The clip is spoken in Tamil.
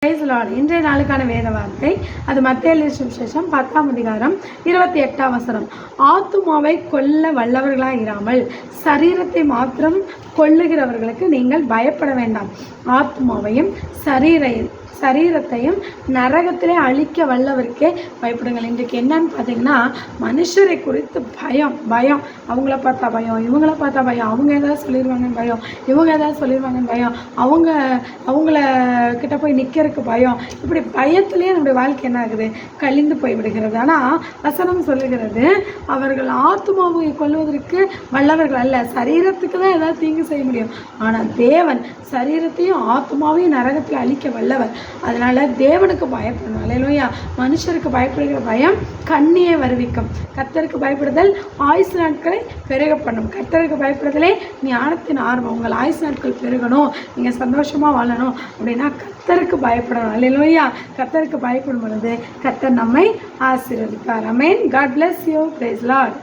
Price Lord. இன்றைய நாளுக்கான வேத வார்த்தை அது மத்தேயு சுவிசேஷம் 10ஆம் அதிகாரம் 28ஆம் வசனம். ஆத்துமாவை கொல்ல வல்லவர்களாக இராமல் சரீரத்தை மாத்திரம் கொல்லுகிறவர்களுக்கு நீங்கள் பயப்பட வேண்டாம். ஆத்துமாவையும் சரீரத்தையும் நரகத்திலே அழிக்க வல்லவருக்கே பயப்படுங்கள். இன்றைக்கு என்னன்னு பார்த்தீங்கன்னா, மனுஷரை குறித்து பயம். அவங்கள பார்த்தா பயம், இவங்கள பார்த்தா பயம், அவங்க ஏதாவது சொல்லிடுவாங்கன்னு பயம், இவங்க ஏதாவது சொல்லிடுவாங்கன்னு பயம், அவங்கள கிட்ட போய் நிற்கிறதுக்கு பயம். இப்படி பயத்திலே நம்முடைய வாழ்க்கை என்ன ஆகுது, கழிந்து போய் விடுகிறது. ஆனால் வசனம் சொல்லுகிறது, அவர்கள் ஆத்துமாவை கொல்வதற்கு வல்லவர்கள் அல்ல, சரீரத்துக்கு தான் ஏதாவது தீங்கு செய்ய முடியும். ஆனால் தேவன் சரீரத்தையும் ஆத்துமாவையும் நரகத்தில் அழிக்க வல்லவர். அதனால தேவனுக்கு பயப்படணும். அல்லேலூயா. மனுஷருக்கு பயப்படுகிற பயம் கண்ணியை வருவிக்கும். கர்த்தருக்கு பயப்படுதல் ஆயுசு நாட்களை பெருக பண்ணும். கர்த்தருக்கு பயப்படுதலே ஞானத்தின் ஆர்வம். உங்கள் ஆயுசு நாட்கள் பெருகணும், நீங்கள் சந்தோஷமாக வாழணும் அப்படின்னா கர்த்தருக்கு பயப்படணும். அல்லேலூயா. கர்த்தருக்கு பயப்படும் பொழுது கர்த்தர் நம்மை ஆசீர்வதிப்பார். ஆமென். God bless you. Praise Lord.